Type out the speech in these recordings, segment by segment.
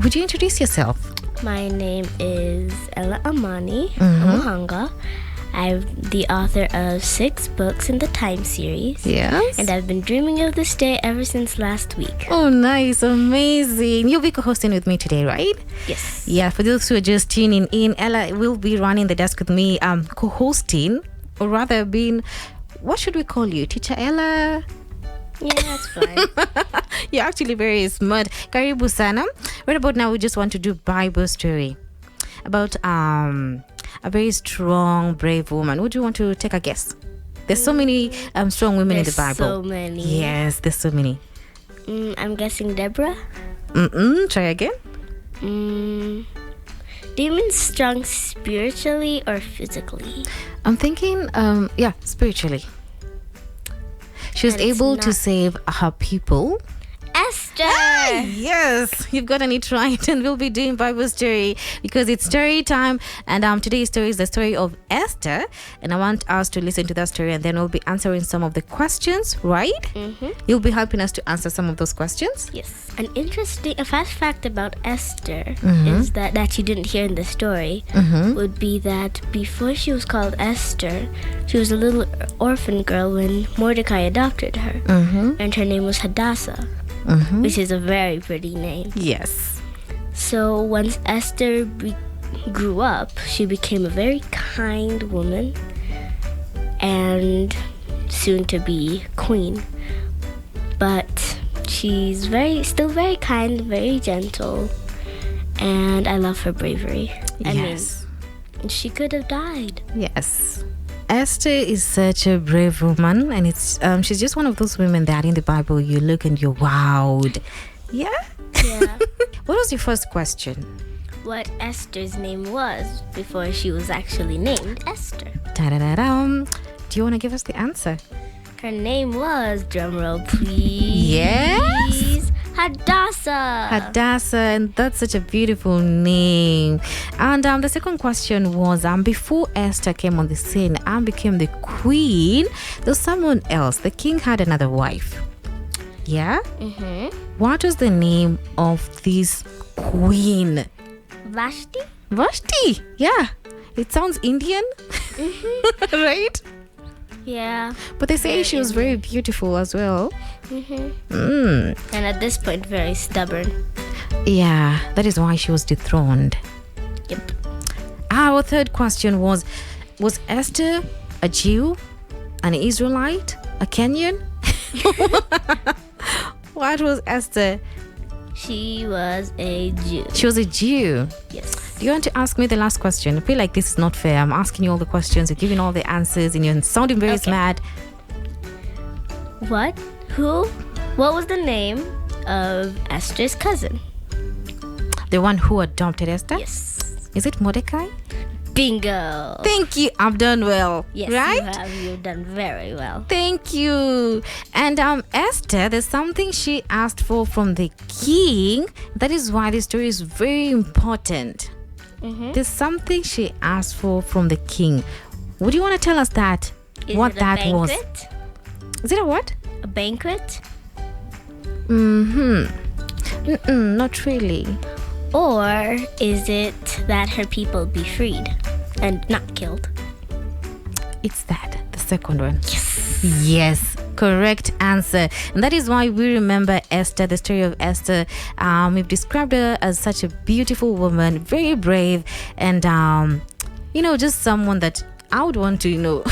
Would you introduce yourself? My name is Ella Amani Omukhango. I'm the author of 6 books in the Time series. Yes. And I've been dreaming of this day ever since last week. Oh, nice. Amazing. You'll be co-hosting with me today, right? Yes. Yeah, for those who are just tuning in, Ella will be running the desk with me, co-hosting, or rather being, what should we call you? Teacher Ella? Yeah, that's fine. You're actually very smart. Karibu sana. Right about now, we just want to do Bible story about a very strong, brave woman. Would you want to take a guess? There's so many strong women in the Bible. So many. Yes, there's so many. I'm guessing Deborah. Try again. Do you mean strong spiritually or physically? I'm thinking, spiritually. She was able to save her people. Esther! Yes, you've gotten it right, and we'll be doing Bible story because it's story time. And today's story is the story of Esther, and I want us to listen to that story, and then we'll be answering some of the questions. Right? You'll be helping us to answer some of those questions. Yes. A fast fact about Esther is that you didn't hear in the story would be that before she was called Esther, she was a little orphan girl when Mordecai adopted her, and her name was Hadassah. Which is a very pretty name. Yes. So once Esther grew up, she became a very kind woman and soon to be queen. But she's still very kind, very gentle, and I love her bravery. I mean, she could have died. Yes. Esther is such a brave woman, and she's just one of those women that in the Bible you look and you're wowed. Yeah? Yeah. What was your first question? What Esther's name was before she was actually named Esther. Da-da-da-dum. Do you want to give us the answer? Her name was, drumroll please. Yes? Hadassah. Hadassah, and that's such a beautiful name. And the second question was, before Esther came on the scene and became the queen, there was someone else. The king had another wife. Yeah? What was the name of this queen? Vashti? Vashti. Yeah. It sounds Indian. Right? Yeah. But they say she was very beautiful as well. And at this point, very stubborn. Yeah, that is why she was dethroned. Yep. Our third question was Esther a Jew, an Israelite, a Kenyan? What was Esther? She was a Jew. She was a Jew. Yes. Do you want to ask me the last question? I feel like this is not fair. I'm asking you all the questions, you're giving all the answers, and you're sounding very smart. What? Who? What was the name of Esther's cousin? The one who adopted Esther? Yes. Is it Mordecai? Bingo. Thank you. I've done well. Yes, right? you have. You've done very well. Thank you. And Esther, there's something she asked for from the king. That is why this story is very important. There's something she asked for from the king. Would you want to tell us that? What that was? Is it a what? A banquet? Not really. Or is it that her people be freed and not killed? It's that, the second one. Yes, correct answer. And that is why we remember Esther, the story of Esther. We've described her as such a beautiful woman, very brave, and just someone that I would want to,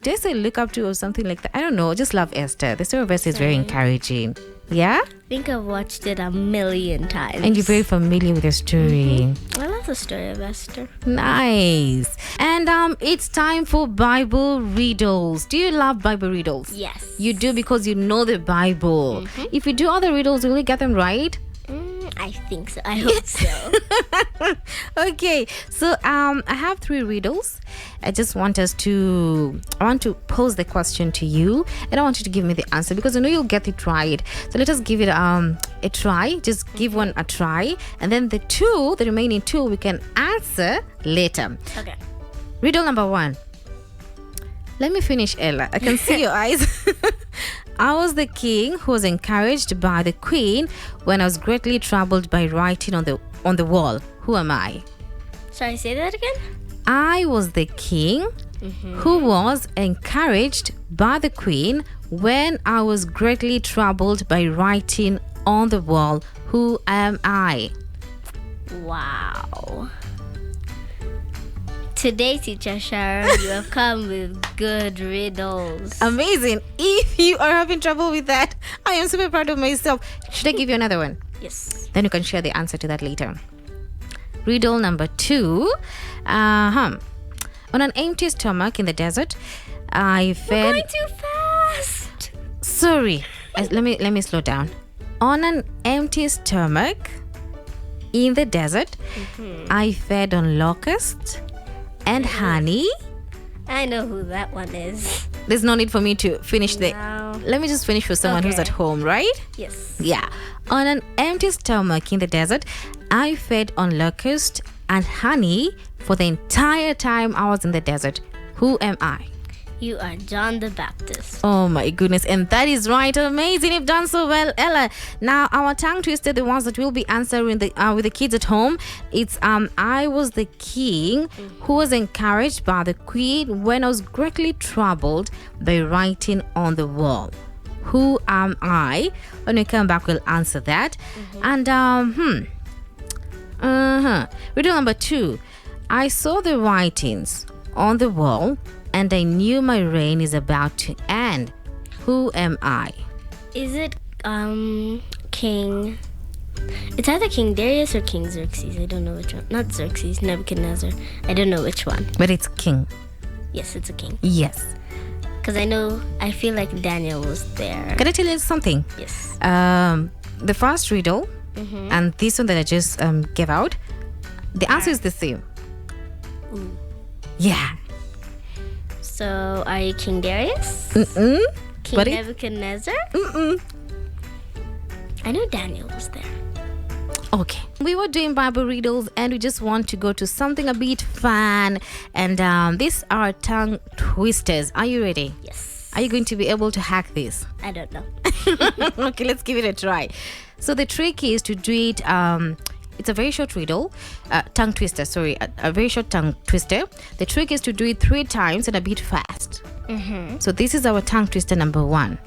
just say look up to or something like that. I don't know, just love Esther. The story of Esther is very encouraging. Yeah? I think I've watched it 1,000,000 times. And you're very familiar with the story. I love the story of Esther. Nice. And it's time for Bible riddles. Do you love Bible riddles? Yes. You do because you know the Bible. If you do other riddles, will you get them right? I think so. I hope so. Okay, so I have 3 riddles. I want to pose the question to you, and I want you to give me the answer because I know you'll get it right. So let us give it a try. Just give one a try, and then the remaining 2 we can answer later. Okay. Riddle number 1. Let me finish, Ella. I can see your eyes. I was the king who was encouraged by the queen when I was greatly troubled by writing on the wall. Who am I? Sorry, say that again? I was the king who was encouraged by the queen when I was greatly troubled by writing on the wall. Who am I? Wow. Today, teacher Sharon, you have come with good riddles. Amazing. If you are having trouble with that, I am super proud of myself. Should I give you another one? Yes. Then you can share the answer to that later. Riddle number 2. On an empty stomach in the desert, I fed... You're going too fast. Sorry. Let me slow down. On an empty stomach in the desert, I fed on locusts and honey. I know who that one is. There's no need for me to finish No. Let me just finish for someone who's Okay. at home, right? Yes. Yeah. On an empty stomach in the desert, I fed on locusts and honey for the entire time I was in the desert. Who am I? You are John the Baptist. Oh my goodness, and that is right. Amazing. You've done so well, Ella. Now, our tongue twister, the ones that we'll be answering with the kids at home. It's I was the king who was encouraged by the queen when I was greatly troubled by writing on the wall. Who am I? When we come back, we'll answer that. And riddle number 2. I saw the writings on the wall and I knew my reign is about to end. Who am I? Is it King? It's either King Darius or King Xerxes. I don't know which one. Not Xerxes, Nebuchadnezzar. I don't know which one. But it's king. Yes, it's a king. Yes. Because I feel like Daniel was there. Can I tell you something? Yes. The first riddle and this one that I just gave out, the answer is the same. Ooh. Yeah. So, are you King Darius? Mm-mm. King But Nebuchadnezzar? Mm-mm. I know Daniel was there. Okay. We were doing Bible riddles and we just want to go to something a bit fun. And these are tongue twisters. Are you ready? Yes. Are you going to be able to hack this? I don't know. Okay, let's give it a try. So the trick is to do it. It's a very short riddle, tongue twister. Sorry, a very short tongue twister. The trick is to do it 3 times and a bit fast. So this is our tongue twister number 1.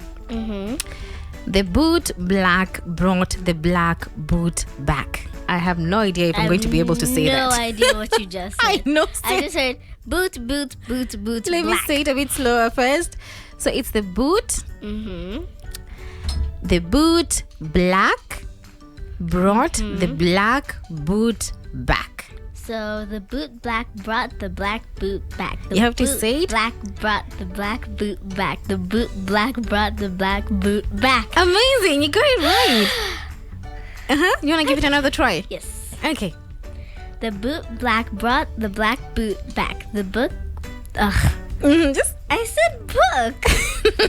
The boot black brought the black boot back. I have no idea if I'm going to be able to say that. No idea what you just said. I know. I just heard boot, boot, boot, boot, Let me black. say it a bit slower first. So it's the boot. Mm-hmm. The boot black brought the black boot back. So the boot black brought the black boot back. The You have to boot say it. Black brought the black boot back. The boot black brought the black boot back. Amazing, you got it right. You want to give it another try? Yes. Okay. The boot black brought the black boot back. The book. Just I said book.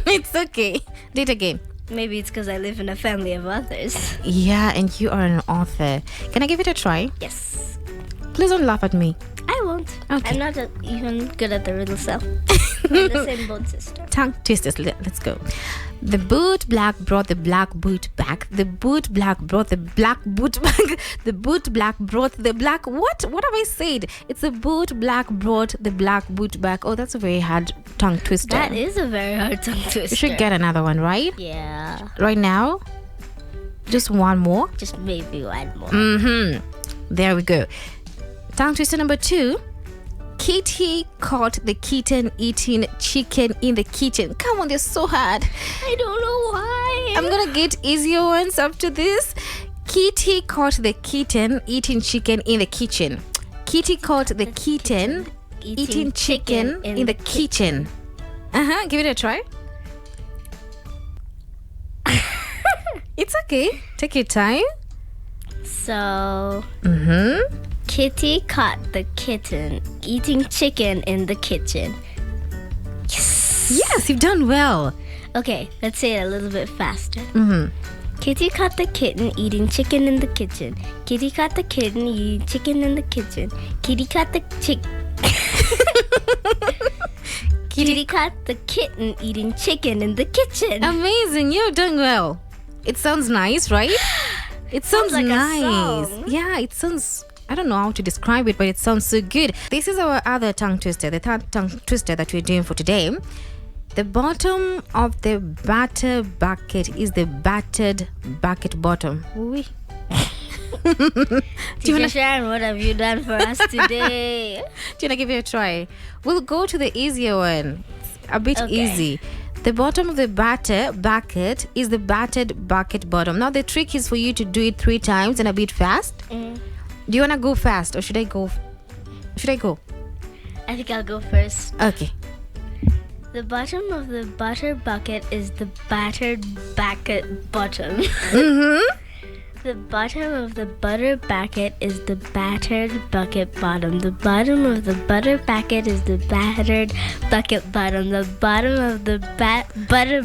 it's okay. Do it again. Maybe it's because I live in a family of authors. Yeah, and you are an author. Can I give it a try? Yes. Please don't laugh at me. I won't. Okay. I'm not even good at the riddle self. We're the same boat, sister. Tongue twisters. Let's go. The boot black brought the black boot back. The boot black brought the black boot back. The boot black brought the black. What? What have I said? It's the boot black brought the black boot back. Oh, that's a very hard tongue twister. That is a very hard tongue twister. You should get another one, right? Yeah. Right now? Just one more? Just maybe one more. There we go. Tongue twister number 2. Kitty caught the kitten eating chicken in the kitchen. Come on, they're so hard. I don't know why. I'm gonna get easier ones after this. Kitty caught the kitten eating chicken in the kitchen. Kitty caught the kitten eating chicken in the kitchen. Give it a try. It's okay. Take your time. So, Kitty caught the kitten eating chicken in the kitchen. Yes. Yes, you've done well. Okay, let's say it a little bit faster. Kitty caught the kitten eating chicken in the kitchen. Kitty caught the kitten eating chicken in the kitchen. Kitty caught the Kitty cat the kitten eating chicken in the kitchen. Amazing. You're doing well. It sounds nice, right? It sounds like a nice. song. Yeah, it sounds... I don't know how to describe it, but it sounds so good. This is our other tongue twister, the third tongue twister that we're doing for today. The bottom of the batter bucket is the battered bucket bottom. Oui. Teacher Sharon, what have you done for us today? Do you want to give it a try? We'll go to the easier one. It's a bit easy. The bottom of the batter bucket is the battered bucket bottom. Now the trick is for you to do it 3 times and a bit fast. Do you want to go fast or should I go? I think I'll go first. Okay. The bottom of the butter bucket is the battered bucket bottom. The bottom of the butter bucket is the battered bucket bottom. The bottom of the butter bucket is the battered bucket bottom. The bottom of the butter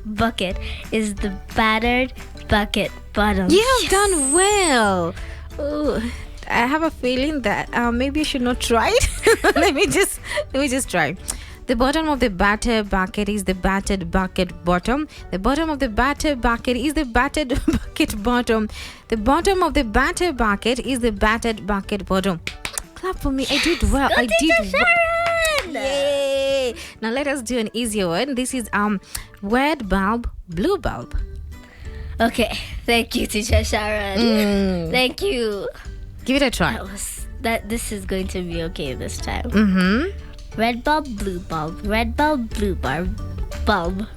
bucket is the battered bucket bottom. You've done well. Oh, I have a feeling that maybe you should not try it. let me just try. The bottom of the batter bucket is the battered bucket bottom. The bottom of the batter bucket is the battered bucket bottom. The bottom of the batter bucket is the battered bucket bottom. Clap for me. I did well. I did well. Yay! Now let us do an easier one. This is red bulb, blue bulb. Okay, thank you, Teacher Sharon. Thank you. Give it a try. This is going to be okay this time. Red bulb, blue bulb. Red bulb, blue bulb.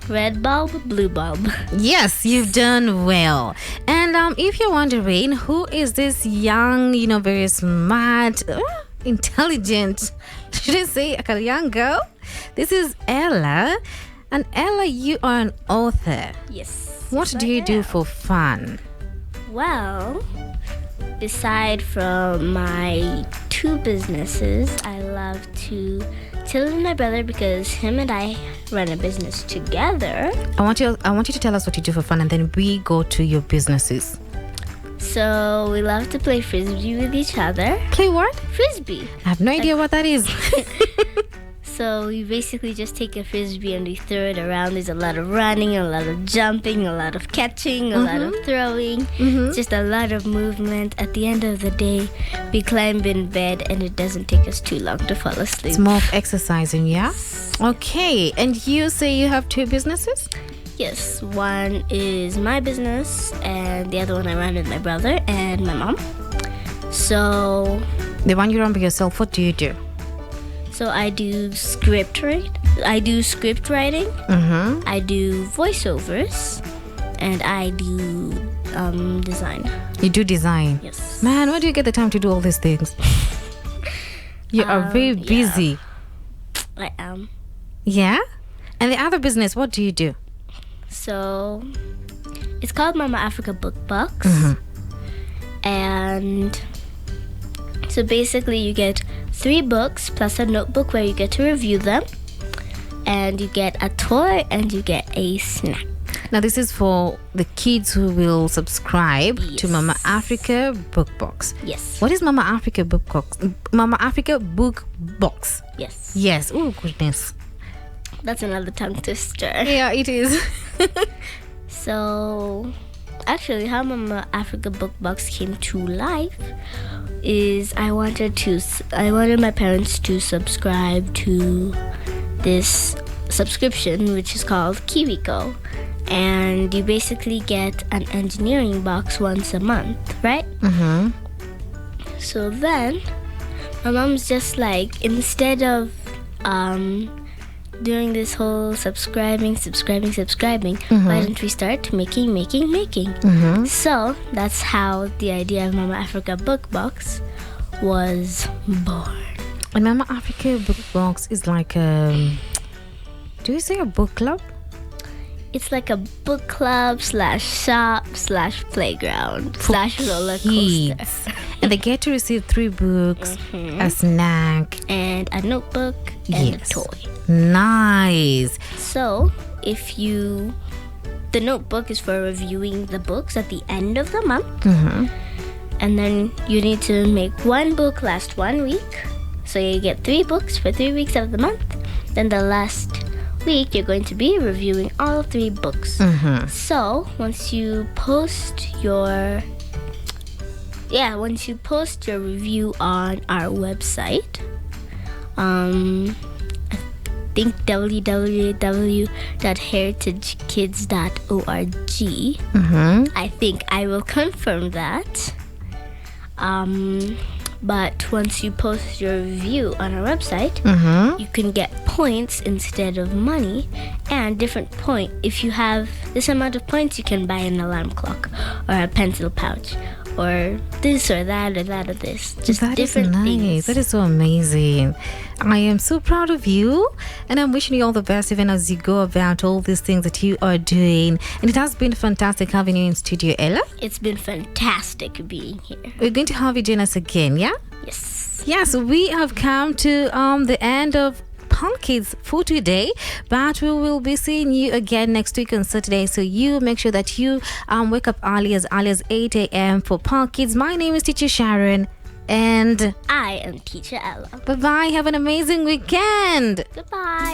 Red bulb, blue bulb. Yes, you've done well. And if you're wondering who is this young, very smart, intelligent, should I say a young girl? This is Ella. And Ella, you are an author. Yes. What do you do for fun? Well, aside from my 2 businesses, I love to chill with my brother because him and I run a business together. I want you to tell us what you do for fun and then we go to your businesses. So we love to play frisbee with each other. Play what? Frisbee. I have no idea what that is. So we basically just take a frisbee and we throw it around. There's a lot of running, a lot of jumping, a lot of catching, a lot of throwing. Just a lot of movement. At the end of the day, we climb in bed and it doesn't take us too long to fall asleep. It's more of exercising, yeah? Okay. And you say you have 2 businesses? Yes. One is my business and the other one I run with my brother and my mom. So... The one you run by yourself, what do you do? So I do script writing. I do voiceovers, and I do design. You do design? Yes. Man, where do you get the time to do all these things? You are very busy. I am. Yeah? And the other business, what do you do? So it's called Mama Africa Book Box. And so basically you get 3 books plus a notebook where you get to review them, and you get a toy and you get a snack. Now this is for the kids who will subscribe to Mama Africa Book Box. Yes. What is Mama Africa Book Box? Mama Africa Book Box. Yes. Yes. Oh goodness. That's another tongue twister. Yeah, it is. So actually how Mama Africa Book Box came to life is I wanted my parents to subscribe to this subscription which is called KiwiCo, and you basically get an engineering box once a month, right? So then my mom's just like, instead of doing this whole subscribing, why don't we start making? So that's how the idea of Mama Africa Book Box was born. And Mama Africa Book Box is like do you say a book club? It's like a book club / shop / playground / roller coaster. Kids. And they get to receive 3 books, a snack, and a notebook and a toy. Nice. So the notebook is for reviewing the books at the end of the month. And then you need to make 1 book last 1 week. So you get 3 books for 3 weeks of the month. Then the last week, you're going to be reviewing all 3 books. So once you post your review on our website, I think www.heritagekids.org. I think I will confirm that. But once you post your review on our website, you can get points instead of money, and different point. If you have this amount of points, you can buy an alarm clock or a pencil pouch or this or that or that or this. Just That is different nice. things. That is so amazing. I am so proud of you, and I'm wishing you all the best even as you go about all these things that you are doing. And it has been fantastic having you in studio, Ella. It's been fantastic being here. We're going to have you join us again, yeah? Yes. Yes, we have come to the end of Punk Kids for today, but we will be seeing you again next week on Saturday. So you make sure that you wake up early as 8 a.m. for Punk Kids. My name is Teacher Sharon, and I am Teacher Ella. bye-bye. Have an amazing weekend. Goodbye.